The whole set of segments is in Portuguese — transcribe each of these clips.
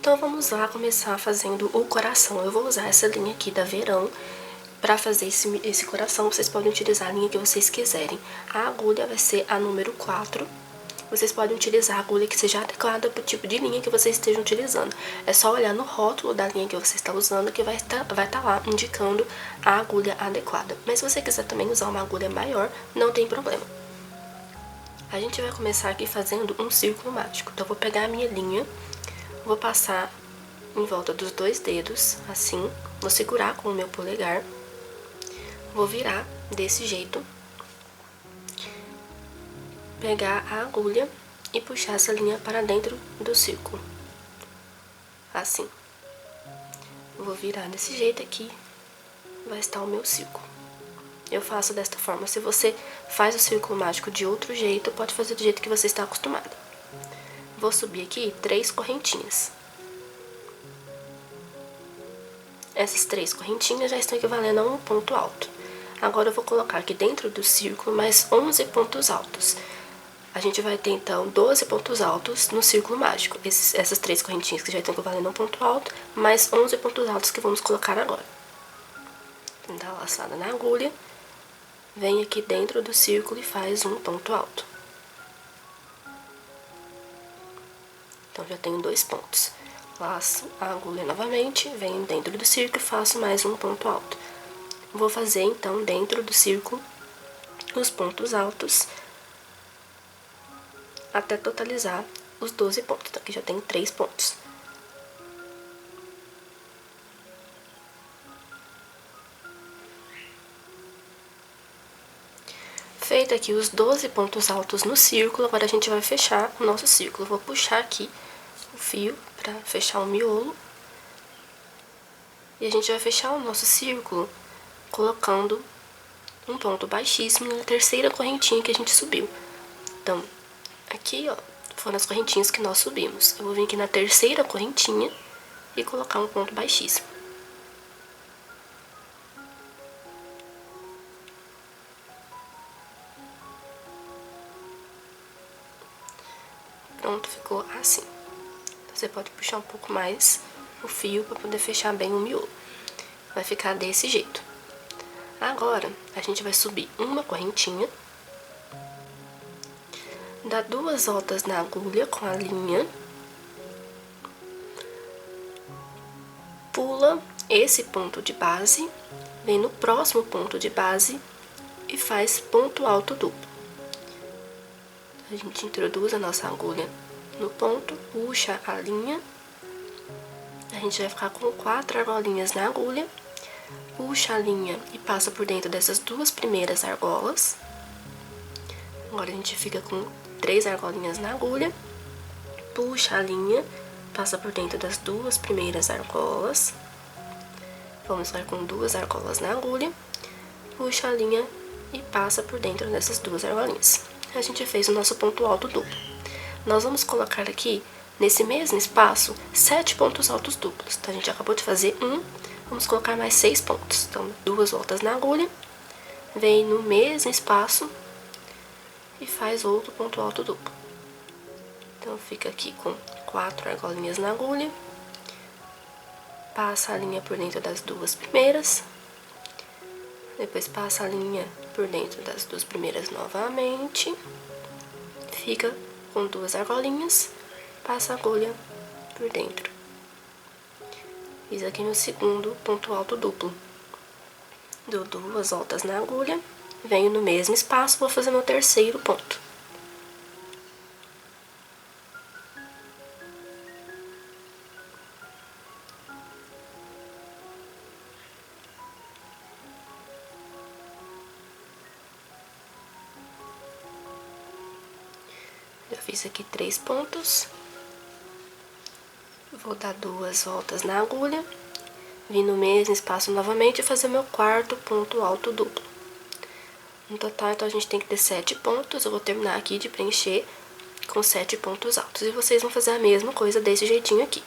Então, vamos lá começar fazendo o coração. Eu vou usar essa linha aqui da Verão para fazer esse coração. Vocês podem utilizar a linha que vocês quiserem. A agulha vai ser a número 4. Vocês podem utilizar a agulha que seja adequada para o tipo de linha que vocês estejam utilizando. É só olhar no rótulo da linha que você está usando que vai estar lá indicando a agulha adequada. Mas se você quiser também usar uma agulha maior, não tem problema. A gente vai começar aqui fazendo um círculo mágico. Então, eu vou pegar a minha linha, vou passar em volta dos 2 dedos, assim. Vou segurar com o meu polegar. Vou virar desse jeito. Pegar a agulha e puxar essa linha para dentro do círculo. Assim. Vou virar desse jeito aqui. Vai estar o meu círculo. Eu faço desta forma. Se você faz o círculo mágico de outro jeito, pode fazer do jeito que você está acostumado. Vou subir aqui 3 correntinhas. Essas 3 correntinhas já estão equivalendo a um ponto alto. Agora eu vou colocar aqui dentro do círculo mais 11 pontos altos. A gente vai ter então 12 pontos altos no círculo mágico. Essas 3 correntinhas que já estão equivalendo a um ponto alto, mais 11 pontos altos que vamos colocar agora. Dá a laçada na agulha, vem aqui dentro do círculo e faz um ponto alto. Então, já tenho 2 pontos. Laço a agulha novamente, venho dentro do círculo e faço mais um ponto alto. Vou fazer, então, dentro do círculo, os pontos altos, até totalizar os 12 pontos. Então, aqui já tem 3 pontos. Feito aqui os 12 pontos altos no círculo, agora a gente vai fechar o nosso círculo. Vou puxar aqui o fio para fechar o miolo. E a gente vai fechar o nosso círculo colocando um ponto baixíssimo na terceira correntinha que a gente subiu. Então, aqui, ó, foram as correntinhas que nós subimos. Eu vou vir aqui na terceira correntinha e colocar um ponto baixíssimo. Pronto, ficou assim. Você pode puxar um pouco mais o fio para poder fechar bem o miolo. Vai ficar desse jeito. Agora, a gente vai subir uma correntinha, dar 2 voltas na agulha com a linha, pula esse ponto de base, vem no próximo ponto de base e faz ponto alto duplo. A gente introduz a nossa agulha no ponto, puxa a linha, a gente vai ficar com 4 argolinhas na agulha, puxa a linha e passa por dentro dessas 2 primeiras argolas. Agora a gente fica com 3 argolinhas na agulha, puxa a linha, passa por dentro das 2 primeiras argolas. Vamos ficar com 2 argolas na agulha, puxa a linha e passa por dentro dessas 2 argolinhas. A gente fez o nosso ponto alto duplo. Nós vamos colocar aqui, nesse mesmo espaço, 7 pontos altos duplos. Então, a gente acabou de fazer um, vamos colocar mais 6 pontos. Então, 2 voltas na agulha, vem no mesmo espaço e faz outro ponto alto duplo. Então, fica aqui com 4 argolinhas na agulha, passa a linha por dentro das 2 primeiras, depois passa a linha por dentro das 2 primeiras novamente, fica com 2 argolinhas, passa a agulha por dentro. Fiz aqui meu segundo ponto alto duplo. Dou 2 voltas na agulha, venho no mesmo espaço, vou fazer meu terceiro ponto. Já fiz aqui 3 pontos. Vou dar 2 voltas na agulha, vir no mesmo espaço novamente e fazer meu quarto ponto alto duplo. No total, então, a gente tem que ter 7 pontos. Eu vou terminar aqui de preencher com 7 pontos altos. E vocês vão fazer a mesma coisa desse jeitinho aqui.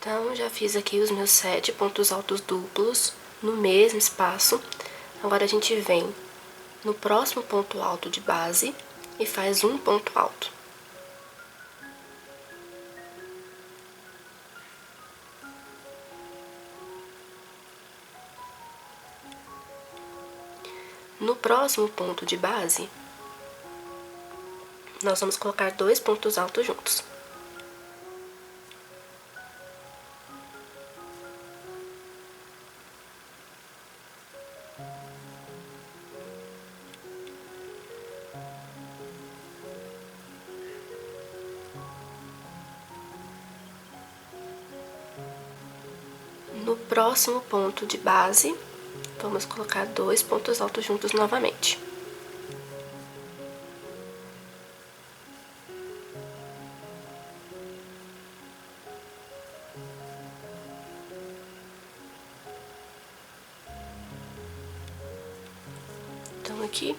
Então, já fiz aqui os meus 7 pontos altos duplos no mesmo espaço. Agora, a gente vem no próximo ponto alto de base e faz um ponto alto. No próximo ponto de base, nós vamos colocar 2 pontos altos juntos. No próximo ponto de base, vamos colocar 2 pontos altos juntos novamente. Então, aqui,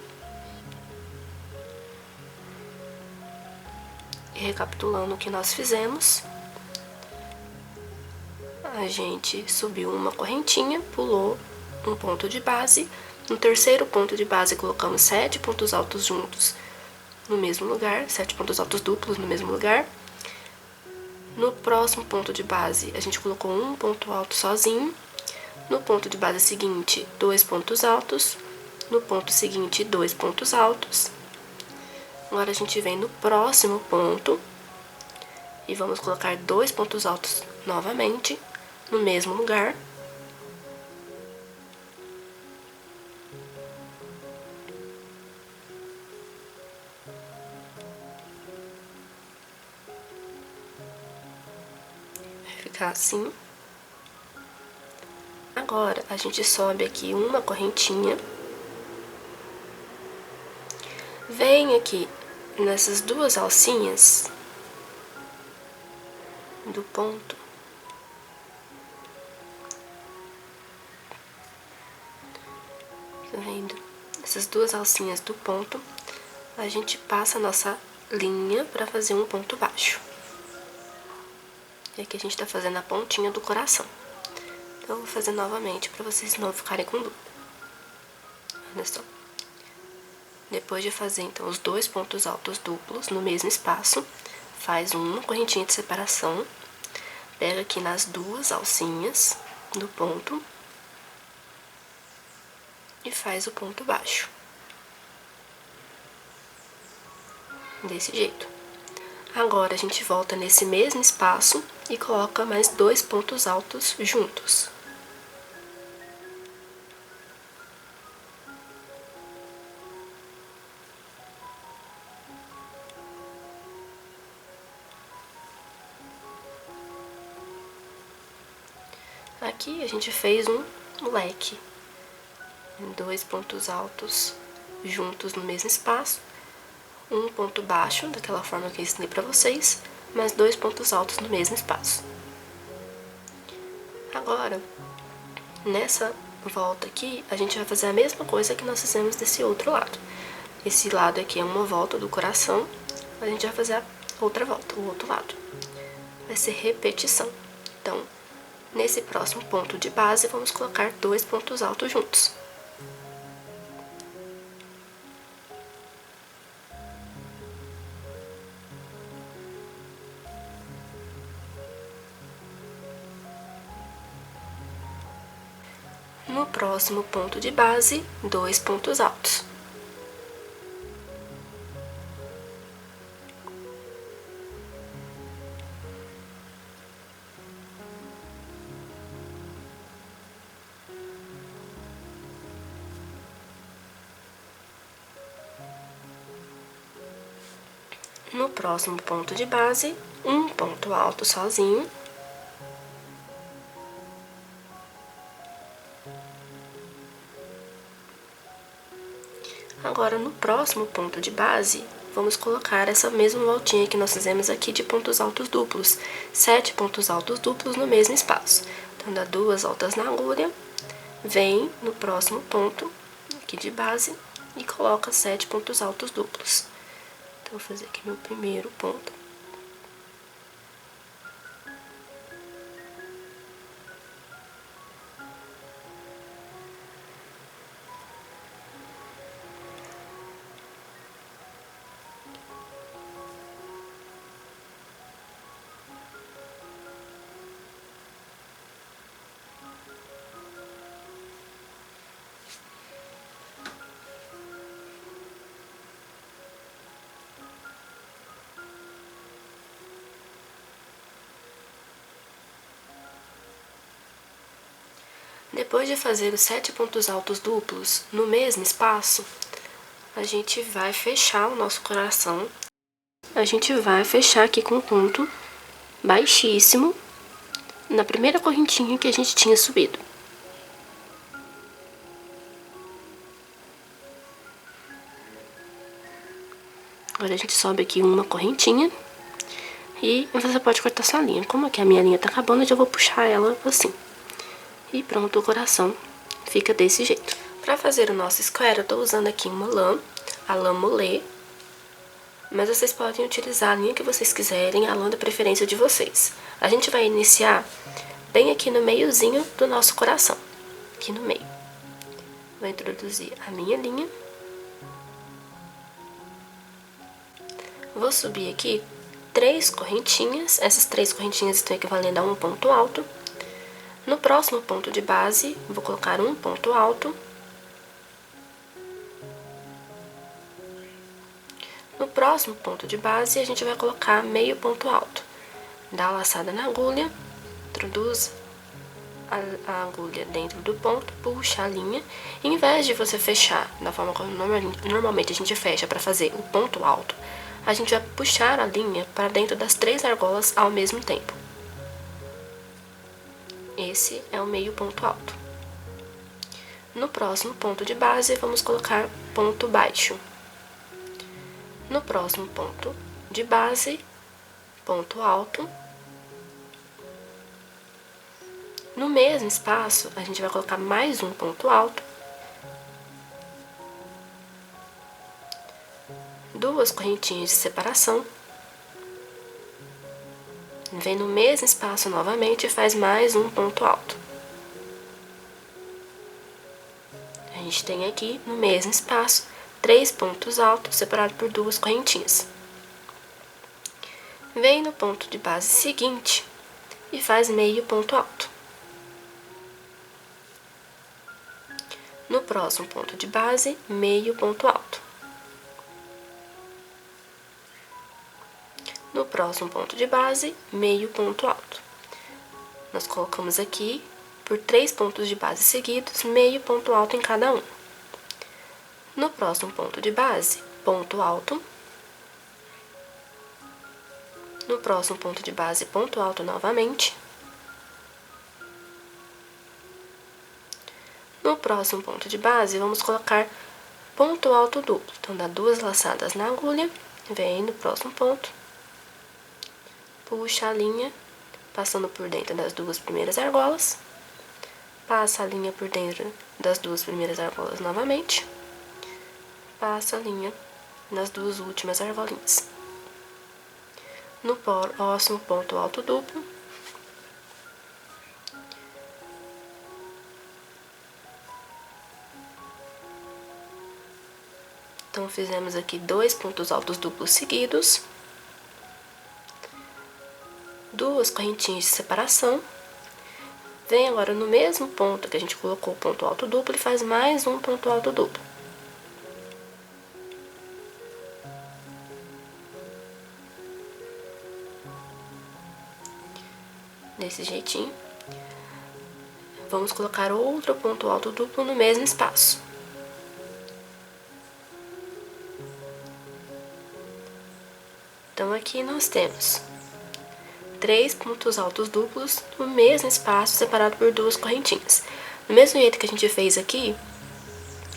recapitulando o que nós fizemos, a gente subiu uma correntinha, pulou um ponto de base. No terceiro ponto de base, colocamos 7 pontos altos juntos no mesmo lugar, 7 pontos altos duplos no mesmo lugar. No próximo ponto de base, a gente colocou um ponto alto sozinho. No ponto de base seguinte, 2 pontos altos. No ponto seguinte, 2 pontos altos. Agora, a gente vem no próximo ponto e vamos colocar 2 pontos altos novamente, no mesmo lugar. Vai ficar assim. Agora, a gente sobe aqui uma correntinha. Vem aqui nessas duas alcinhas do ponto. Tá vendo? Essas duas alcinhas do ponto, a gente passa a nossa linha para fazer um ponto baixo. E aqui a gente tá fazendo a pontinha do coração. Então, eu vou fazer novamente para vocês não ficarem com dúvida. Olha só. Depois de fazer, então, os 2 pontos altos duplos no mesmo espaço, faz uma correntinha de separação, pega aqui nas duas alcinhas do ponto e faz o ponto baixo. Desse jeito. Agora, a gente volta nesse mesmo espaço e coloca mais 2 pontos altos juntos. Aqui a gente fez um leque, 2 pontos altos juntos no mesmo espaço, um ponto baixo, daquela forma que eu ensinei pra vocês, mais 2 pontos altos no mesmo espaço. Agora, nessa volta aqui, a gente vai fazer a mesma coisa que nós fizemos desse outro lado. Esse lado aqui é uma volta do coração, a gente vai fazer a outra volta, o outro lado. Vai ser repetição. Então, nesse próximo ponto de base, vamos colocar 2 pontos altos juntos. No próximo ponto de base, 2 pontos altos. No próximo ponto de base, um ponto alto sozinho. Agora, no próximo ponto de base, vamos colocar essa mesma voltinha que nós fizemos aqui de pontos altos duplos. 7 pontos altos duplos no mesmo espaço. Então, dá 2 voltas na agulha, vem no próximo ponto aqui de base e coloca 7 pontos altos duplos. Então, vou fazer aqui meu primeiro ponto. Depois de fazer os 7 pontos altos duplos no mesmo espaço, a gente vai fechar o nosso coração. A gente vai fechar aqui com um ponto baixíssimo na primeira correntinha que a gente tinha subido. Agora a gente sobe aqui uma correntinha e você pode cortar sua linha. Como aqui a minha linha tá acabando, eu já vou puxar ela assim. E pronto, o coração fica desse jeito. Para fazer o nosso square, eu tô usando aqui uma lã, a lã Mollet. Mas vocês podem utilizar a linha que vocês quiserem, a lã da preferência de vocês. A gente vai iniciar bem aqui no meiozinho do nosso coração, aqui no meio. Vou introduzir a minha linha. Vou subir aqui 3 correntinhas, essas 3 correntinhas estão equivalendo a um ponto alto. No próximo ponto de base, vou colocar um ponto alto. No próximo ponto de base, a gente vai colocar meio ponto alto. Dá a laçada na agulha, introduz a agulha dentro do ponto, puxa a linha. E, em vez de você fechar da forma como normalmente a gente fecha para fazer o ponto alto, a gente vai puxar a linha para dentro das 3 argolas ao mesmo tempo. Esse é o meio ponto alto. No próximo ponto de base, vamos colocar ponto baixo. No próximo ponto de base, ponto alto. No mesmo espaço, a gente vai colocar mais um ponto alto. 2 correntinhas de separação. Vem no mesmo espaço novamente e faz mais um ponto alto. A gente tem aqui, no mesmo espaço, 3 pontos altos separados por 2 correntinhas. Vem no ponto de base seguinte e faz meio ponto alto. No próximo ponto de base, meio ponto alto. No próximo ponto de base, meio ponto alto. Nós colocamos aqui, por 3 pontos de base seguidos, meio ponto alto em cada um. No próximo ponto de base, ponto alto. No próximo ponto de base, ponto alto novamente. No próximo ponto de base, vamos colocar ponto alto duplo. Então, dá 2 laçadas na agulha, vem no próximo ponto. Puxa a linha, passando por dentro das 2 primeiras argolas. Passa a linha por dentro das 2 primeiras argolas novamente. Passa a linha nas 2 últimas argolinhas. No próximo ponto alto duplo, então fizemos aqui 2 pontos altos duplos seguidos. 2 correntinhas de separação. Vem agora no mesmo ponto que a gente colocou o ponto alto duplo e faz mais um ponto alto duplo. Desse jeitinho. Vamos colocar outro ponto alto duplo no mesmo espaço. Então, aqui nós temos 3 pontos altos duplos no mesmo espaço, separado por 2 correntinhas. Do mesmo jeito que a gente fez aqui,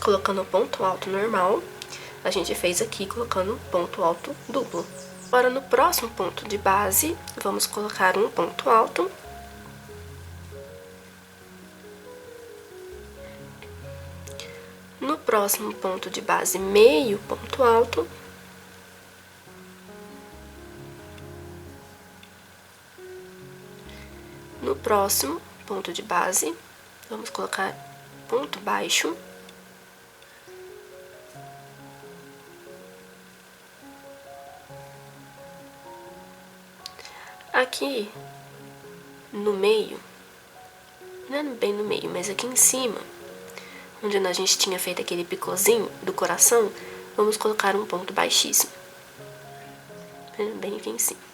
colocando ponto alto normal, a gente fez aqui colocando ponto alto duplo. Agora, no próximo ponto de base, vamos colocar um ponto alto. No próximo ponto de base, meio ponto alto. No próximo ponto de base, vamos colocar ponto baixo. Aqui no meio, não é bem no meio, mas aqui em cima, onde a gente tinha feito aquele picôzinho do coração, vamos colocar um ponto baixíssimo, bem aqui em cima.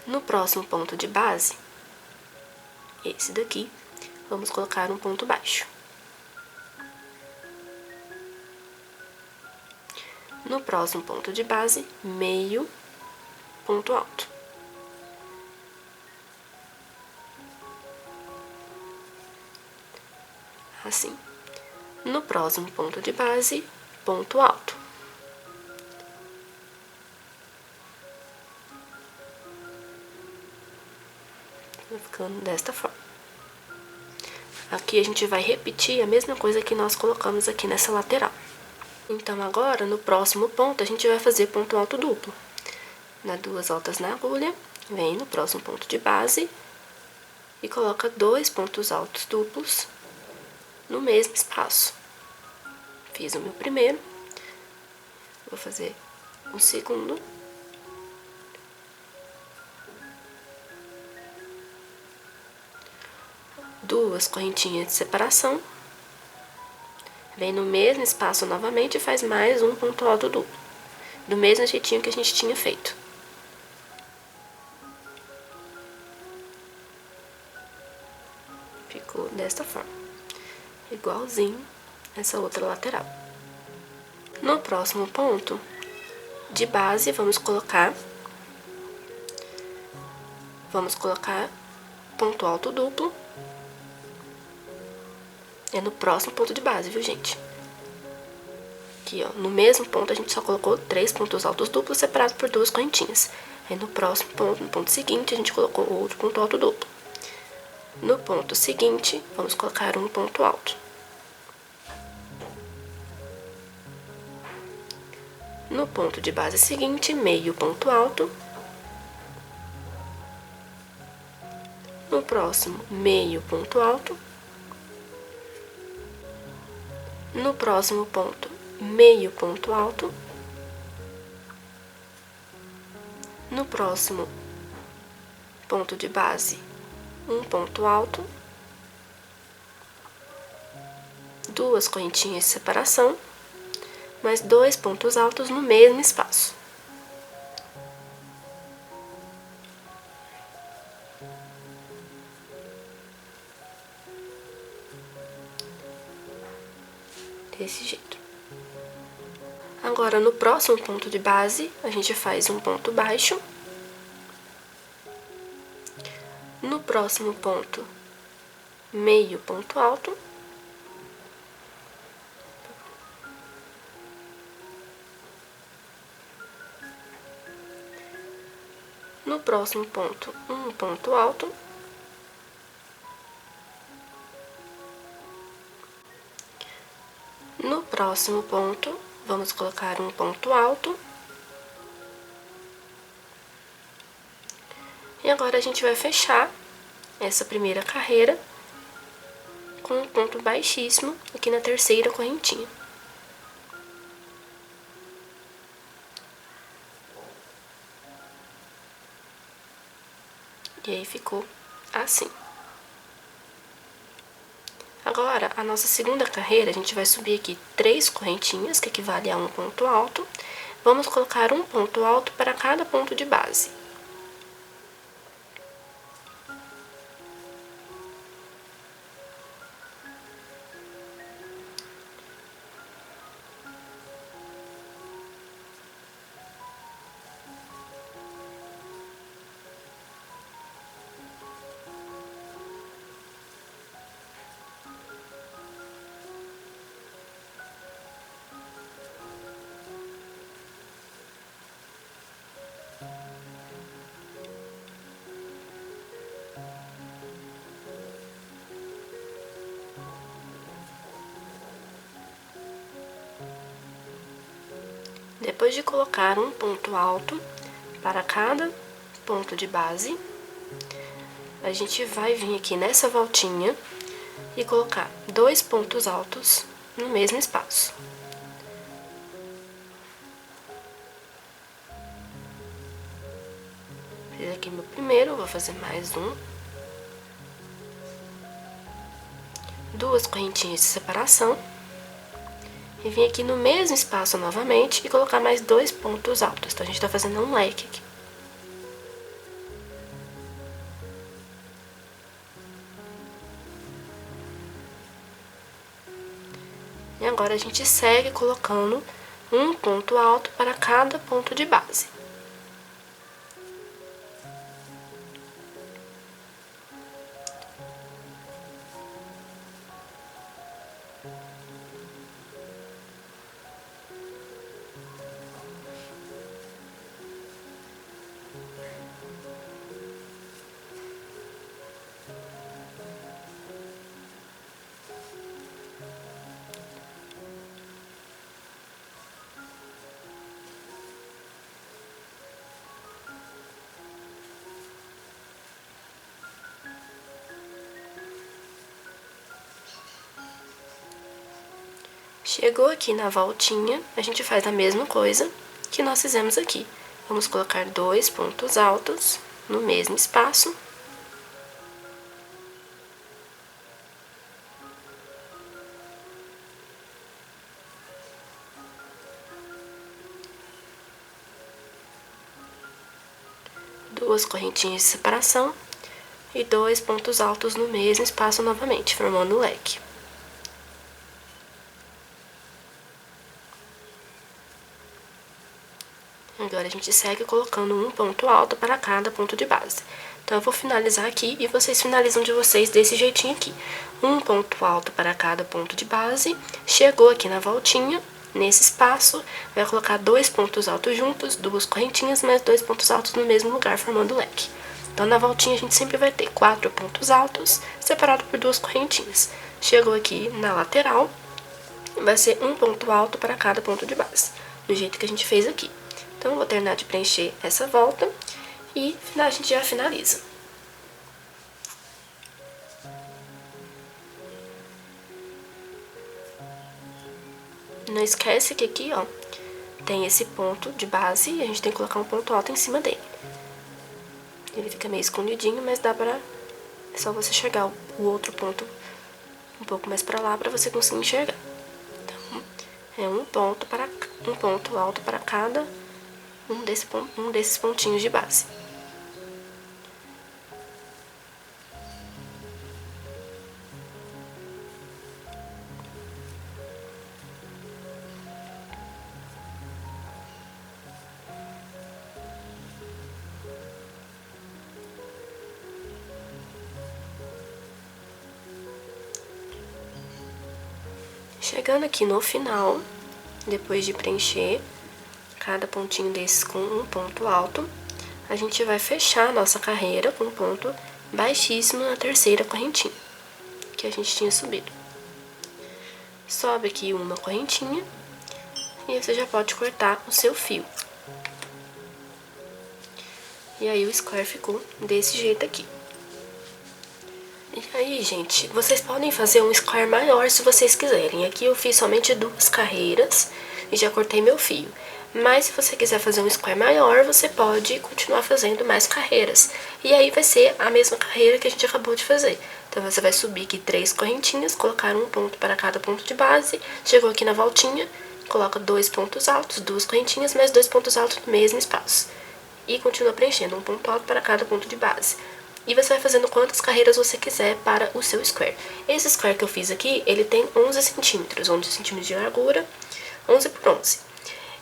No próximo ponto de base, esse daqui, vamos colocar um ponto baixo. No próximo ponto de base, meio ponto alto. Assim. No próximo ponto de base, ponto alto. Vai ficando desta forma. Aqui a gente vai repetir a mesma coisa que nós colocamos aqui nessa lateral. Então, agora, no próximo ponto, a gente vai fazer ponto alto duplo. Dá 2 voltas na agulha, vem no próximo ponto de base e coloca 2 pontos altos duplos no mesmo espaço. Fiz o meu primeiro, vou fazer o segundo. Duas correntinhas de separação. Vem no mesmo espaço novamente e faz mais um ponto alto duplo, do mesmo jeitinho que a gente tinha feito. Ficou desta forma, igualzinho essa outra lateral. No próximo ponto de base, vamos colocar ponto alto duplo. É no próximo ponto de base, viu, gente? Aqui, ó, no mesmo ponto a gente só colocou 3 pontos altos duplos separados por 2 correntinhas. Aí no próximo ponto, no ponto seguinte, a gente colocou outro ponto alto duplo. No ponto seguinte, vamos colocar um ponto alto. No ponto de base seguinte, meio ponto alto. No próximo, meio ponto alto. No próximo ponto, meio ponto alto. No próximo ponto de base, um ponto alto. 2 correntinhas de separação, mais 2 pontos altos no mesmo espaço. Desse jeito. Agora, no próximo ponto de base, a gente faz um ponto baixo. No próximo ponto, meio ponto alto. No próximo ponto, um ponto alto. No próximo ponto, vamos colocar um ponto alto. E agora a gente vai fechar essa primeira carreira com um ponto baixíssimo aqui na terceira correntinha. E aí ficou assim. Agora, a nossa segunda carreira, a gente vai subir aqui 3 correntinhas, que equivale a um ponto alto. Vamos colocar um ponto alto para cada ponto de base. Depois de colocar um ponto alto para cada ponto de base, a gente vai vir aqui nessa voltinha e colocar 2 pontos altos no mesmo espaço. Fiz aqui meu primeiro, vou fazer mais um. 2 correntinhas de separação. E vim aqui no mesmo espaço novamente e colocar mais 2 pontos altos. Então, a gente tá fazendo um leque aqui. E agora a gente segue colocando um ponto alto para cada ponto de base. Chegou aqui na voltinha, a gente faz a mesma coisa que nós fizemos aqui. Vamos colocar 2 pontos altos no mesmo espaço. Duas correntinhas de separação e 2 pontos altos no mesmo espaço novamente, formando o leque. Agora a gente segue colocando um ponto alto para cada ponto de base. Então, eu vou finalizar aqui e vocês finalizam de vocês desse jeitinho aqui. Um ponto alto para cada ponto de base. Chegou aqui na voltinha, nesse espaço, vai colocar 2 pontos altos juntos, 2 correntinhas, mais 2 pontos altos no mesmo lugar, formando o leque. Então, na voltinha a gente sempre vai ter 4 pontos altos, separado por 2 correntinhas. Chegou aqui na lateral, vai ser um ponto alto para cada ponto de base, do jeito que a gente fez aqui. Então, eu vou terminar de preencher essa volta e a gente já finaliza. Não esquece que aqui, ó, tem esse ponto de base e a gente tem que colocar um ponto alto em cima dele. Ele fica meio escondidinho, mas dá pra... É só você chegar o outro ponto um pouco mais pra lá pra você conseguir enxergar. Então, é um ponto alto para cada um desses pontinhos de base. Chegando aqui no final, depois de preencher cada pontinho desses com um ponto alto, a gente vai fechar a nossa carreira com um ponto baixíssimo na terceira correntinha que a gente tinha subido. Sobe aqui uma correntinha e você já pode cortar o seu fio. E aí o square ficou desse jeito aqui. E aí, gente, vocês podem fazer um square maior se vocês quiserem. Aqui eu fiz somente 2 carreiras e já cortei meu fio. Mas se você quiser fazer um square maior, você pode continuar fazendo mais carreiras. E aí vai ser a mesma carreira que a gente acabou de fazer. Então, você vai subir aqui 3 correntinhas, colocar um ponto para cada ponto de base. Chegou aqui na voltinha, coloca 2 pontos altos, 2 correntinhas, mais 2 pontos altos no mesmo espaço. E continua preenchendo um ponto alto para cada ponto de base. E você vai fazendo quantas carreiras você quiser para o seu square. Esse square que eu fiz aqui, ele tem 11 centímetros, 11 centímetros de largura, 11 por 11.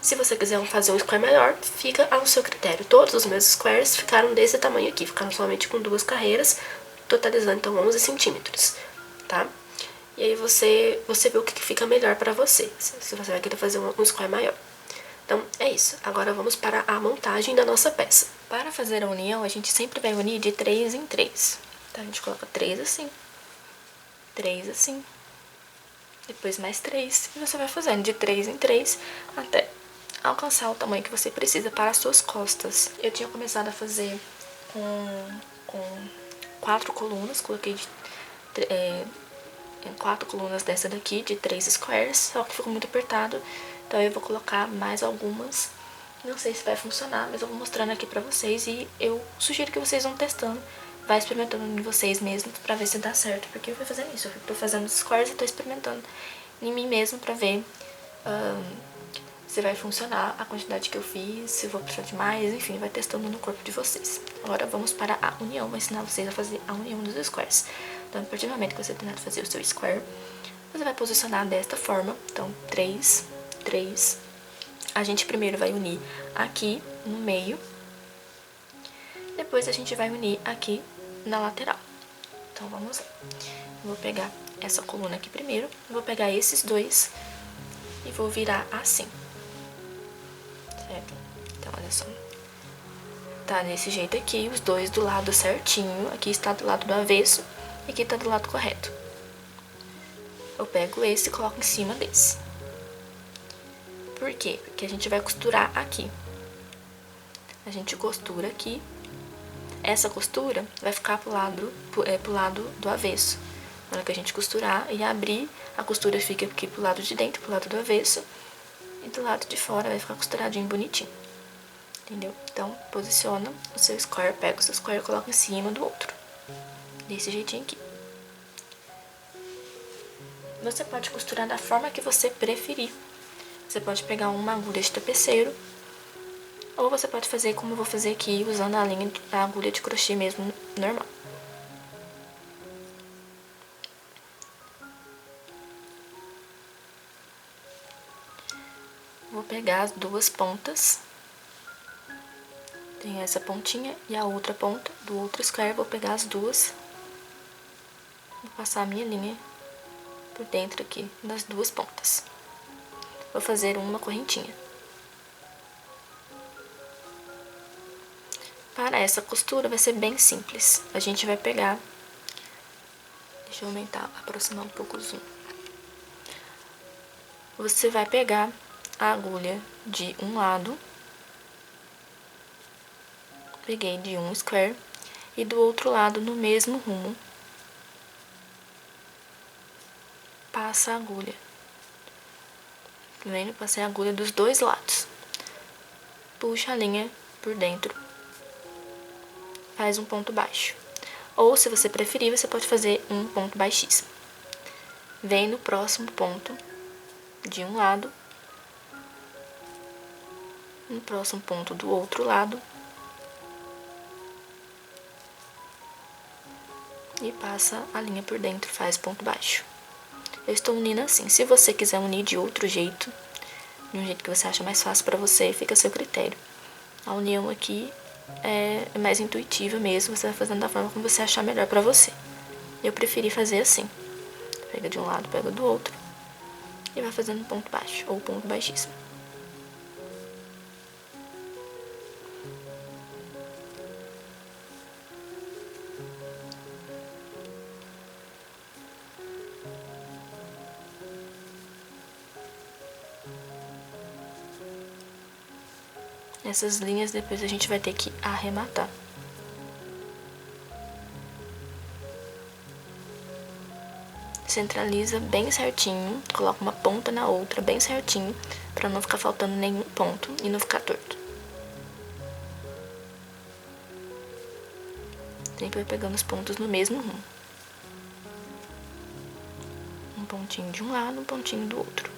Se você quiser fazer um square maior, fica ao seu critério. Todos os meus squares ficaram desse tamanho aqui, ficaram somente com 2 carreiras, totalizando então 11 centímetros, tá? E aí você vê o que fica melhor pra você, se você vai querer fazer um square maior. Então, é isso. Agora vamos para a montagem da nossa peça. Para fazer a união, a gente sempre vai unir de 3 em 3. Então, a gente coloca 3 assim, 3 assim, depois mais 3. E você vai fazendo de 3 em 3 até alcançar o tamanho que você precisa para as suas costas. Eu tinha começado a fazer com 4 colunas, coloquei 4 colunas dessa daqui, de 3 squares, só que ficou muito apertado. Então, eu vou colocar mais algumas. Não sei se vai funcionar, mas eu vou mostrando aqui pra vocês. E eu sugiro que vocês vão testando. Vai experimentando em vocês mesmos pra ver se dá certo. Porque eu vou fazendo isso. Eu tô fazendo os squares e tô experimentando em mim mesmo pra ver se vai funcionar a quantidade que eu fiz, se eu vou precisar de mais. Enfim, vai testando no corpo de vocês. Agora vamos para a união. Vou ensinar vocês a fazer a união dos squares. Então, a partir do momento que você terminar de fazer o seu square, Você vai posicionar desta forma, então 3, 3. A gente primeiro vai unir aqui no meio, depois a gente vai unir aqui na lateral. Então, vamos lá. Eu vou pegar essa coluna aqui primeiro, vou pegar esses dois e vou virar assim, certo? Então, olha só. Tá desse jeito aqui, os dois do lado certinho, aqui está do lado do avesso e aqui tá do lado correto. Eu pego esse e coloco em cima desse. Por quê? Porque a gente vai costurar aqui. A gente costura aqui. Essa costura vai ficar pro lado do avesso. Na hora que a gente costurar e abrir, a costura fica aqui pro lado de dentro, pro lado do avesso. E do lado de fora vai ficar costuradinho, bonitinho. Entendeu? Então, posiciona o seu square, pega o seu square e coloca em cima do outro. Desse jeitinho aqui. Você pode costurar da forma que você preferir. Você pode pegar uma agulha de tapeceiro, ou você pode fazer como eu vou fazer aqui, usando a agulha de crochê mesmo, normal. Vou pegar as duas pontas. Tem essa pontinha e a outra ponta do outro square, vou pegar as duas. Vou passar a minha linha por dentro aqui das duas pontas. Vou fazer uma correntinha. Para essa costura vai ser bem simples. A gente vai pegar... Deixa eu aumentar, aproximar um pouco o zoom. Você vai pegar a agulha de um lado. Peguei de um square. E do outro lado, no mesmo rumo, passa a agulha. Tá vendo? Passei a agulha dos dois lados. Puxa a linha por dentro. Faz um ponto baixo. Ou, se você preferir, você pode fazer um ponto baixíssimo. Vem no próximo ponto de um lado. No próximo ponto do outro lado. E passa a linha por dentro, faz ponto baixo. Eu estou unindo assim. Se você quiser unir de outro jeito, de um jeito que você acha mais fácil pra você, fica a seu critério. A união aqui é mais intuitiva mesmo, você vai fazendo da forma como você achar melhor pra você. Eu preferi fazer assim. Pega de um lado, pega do outro. E vai fazendo ponto baixo, ou ponto baixíssimo. Essas linhas depois a gente vai ter que arrematar. Centraliza bem certinho, coloca uma ponta na outra bem certinho, pra não ficar faltando nenhum ponto e não ficar torto. Sempre vai pegando os pontos no mesmo rumo. Um pontinho de um lado, um pontinho do outro.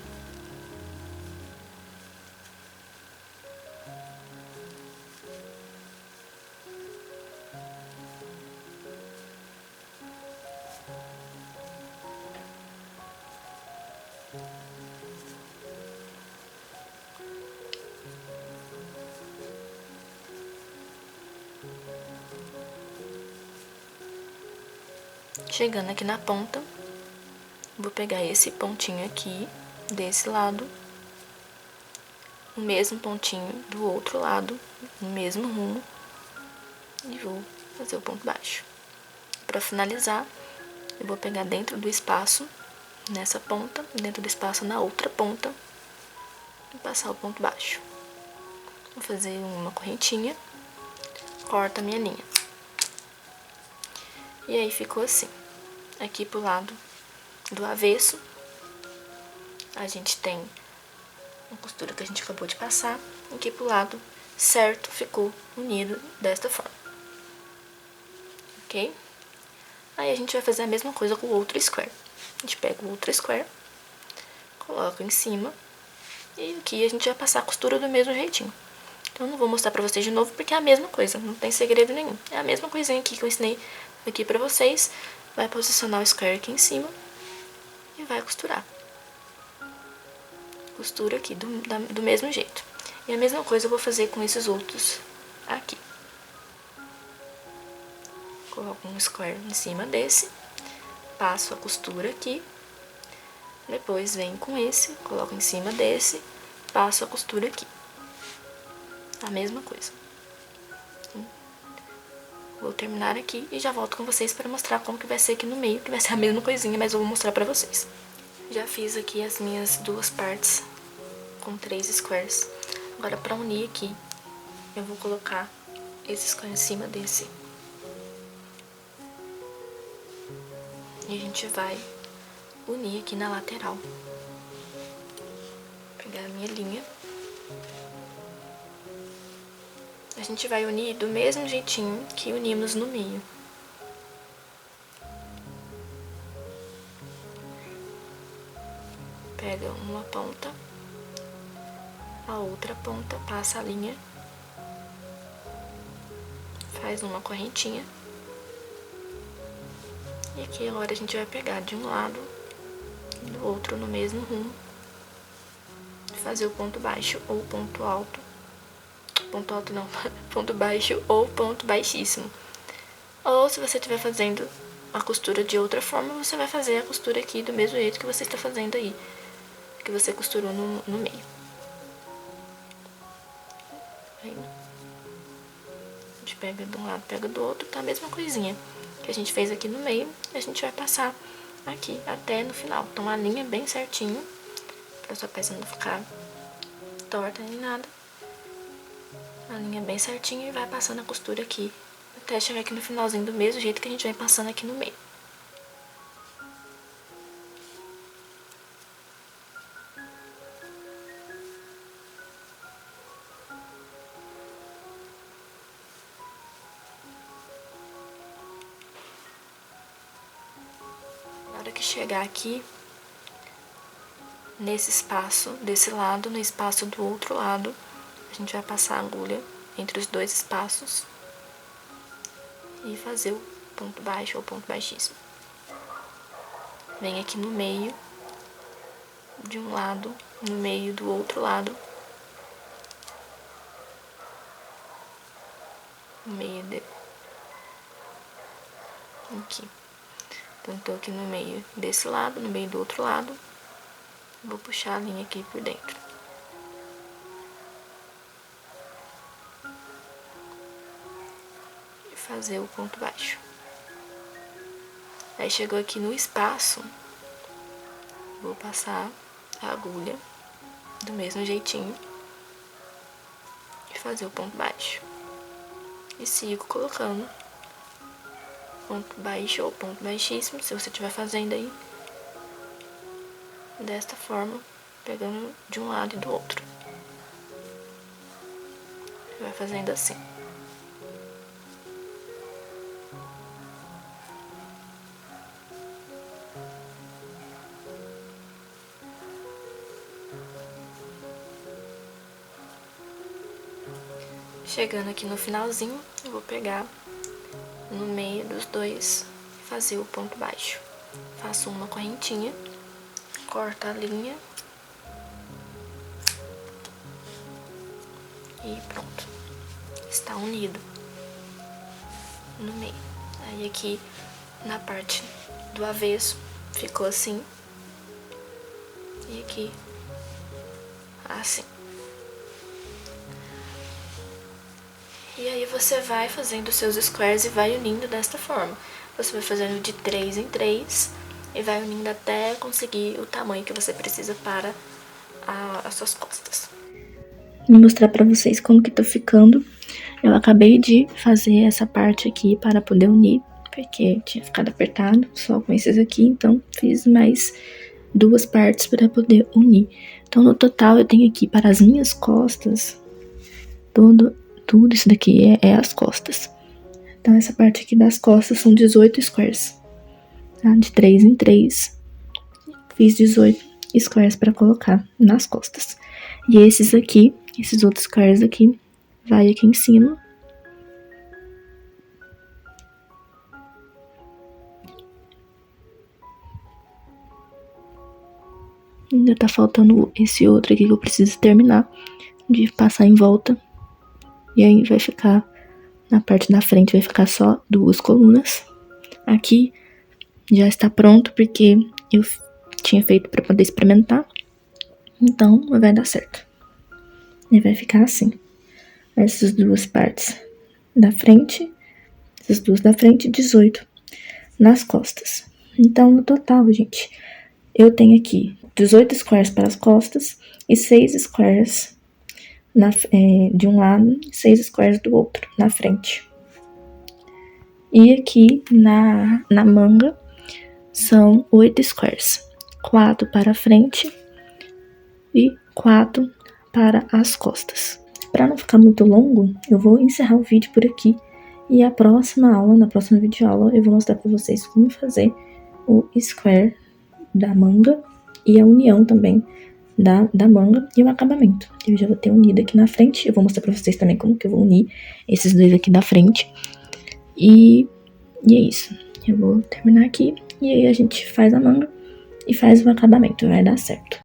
Chegando aqui na ponta, vou pegar esse pontinho aqui, desse lado, o mesmo pontinho do outro lado, no mesmo rumo, e vou fazer o ponto baixo. Para finalizar, eu vou pegar dentro do espaço, nessa ponta, dentro do espaço na outra ponta, e passar o ponto baixo. Vou fazer uma correntinha, corto a minha linha. E aí ficou assim. Aqui pro lado do avesso, a gente tem uma costura que a gente acabou de passar. Aqui pro lado certo ficou unido desta forma. Ok? Aí a gente vai fazer a mesma coisa com o outro square. A gente pega o outro square, coloca em cima, e aqui a gente vai passar a costura do mesmo jeitinho. Então, eu não vou mostrar pra vocês de novo, porque é a mesma coisa, não tem segredo nenhum. É a mesma coisinha aqui que eu ensinei aqui pra vocês. Vai posicionar o square aqui em cima. e vai costurar. Costura aqui do mesmo jeito. E a mesma coisa eu vou fazer com esses outros aqui. Coloco um square em cima desse, passo a costura aqui, depois venho com esse, coloco em cima desse, passo a costura aqui. A mesma coisa. Vou terminar aqui e já volto com vocês para mostrar como que vai ser aqui no meio, que vai ser a mesma coisinha, mas eu vou mostrar pra vocês. Já fiz aqui as minhas duas partes com 3 squares. Agora, pra unir aqui, eu vou colocar esse square em cima desse. E a gente vai unir aqui na lateral. Vou pegar a minha linha. A gente vai unir do mesmo jeitinho que unimos no meio. Pega uma ponta, a outra ponta, passa a linha, faz uma correntinha. E aqui agora a gente vai pegar de um lado e do outro no mesmo rumo, fazer o ponto baixo ou ponto alto. Ponto alto não, ponto baixo ou ponto baixíssimo. Ou se você estiver fazendo a costura de outra forma, você vai fazer a costura aqui do mesmo jeito que você está fazendo aí, que você costurou no meio. Aí, a gente pega de um lado, pega do outro, tá a mesma coisinha que a gente fez aqui no meio, a gente vai passar aqui até no final. Então a linha bem certinho, pra sua peça não ficar torta nem nada. A linha bem certinha e vai passando a costura aqui, até chegar aqui no finalzinho do mesmo jeito que a gente vai passando aqui no meio. Na hora que chegar aqui, nesse espaço desse lado, no espaço do outro lado, a gente vai passar a agulha entre os dois espaços e fazer o ponto baixo ou ponto baixíssimo. Vem aqui no meio de um lado, no meio do outro lado, no meio de... aqui. Então, tô aqui no meio desse lado, no meio do outro lado, vou puxar a linha aqui por dentro. E fazer o ponto baixo. Aí chegou aqui no espaço, vou passar a agulha do mesmo jeitinho e fazer o ponto baixo. E sigo colocando ponto baixo ou ponto baixíssimo, se você estiver fazendo aí, desta forma, pegando de um lado e do outro. Vai fazendo assim. Chegando aqui no finalzinho, eu vou pegar no meio dos dois e fazer o ponto baixo. Faço uma correntinha, corto a linha e pronto. Está unido no meio. Aí aqui na parte do avesso ficou assim e aqui assim. E aí você vai fazendo os seus squares e vai unindo desta forma. Você vai fazendo de 3 em 3 e vai unindo até conseguir o tamanho que você precisa para as suas costas. Vou mostrar pra vocês como que tá ficando. Eu acabei de fazer essa parte aqui para poder unir, porque tinha ficado apertado só com esses aqui, então fiz mais 2 partes para poder unir. Então no total eu tenho aqui para as minhas costas, tudo isso daqui é as costas. Então essa parte aqui das costas são 18 squares, tá? De 3 em 3, fiz 18 squares para colocar nas costas. E esses aqui, esses outros squares aqui, vai aqui em cima. Ainda tá faltando esse outro aqui que eu preciso terminar de passar em volta. E aí vai ficar, na parte da frente vai ficar só 2 colunas. Aqui já está pronto porque eu tinha feito para poder experimentar. Então vai dar certo. E vai ficar assim. Essas 2 partes da frente, essas 2 da frente, 18 nas costas. Então, no total, gente, eu tenho aqui 18 squares para as costas e 6 squares de um lado e 6 squares do outro, na frente. E aqui na manga são 8 squares, 4 para a frente e 4 para as costas. Para não ficar muito longo, eu vou encerrar o vídeo por aqui. E a próxima aula, na próxima videoaula, eu vou mostrar para vocês como fazer o square da manga e a união também da manga e o acabamento. Eu já vou ter unido aqui na frente. Eu vou mostrar para vocês também como que eu vou unir esses 2 aqui da frente. E é isso. Eu vou terminar aqui e aí a gente faz a manga e faz o acabamento. Vai dar certo.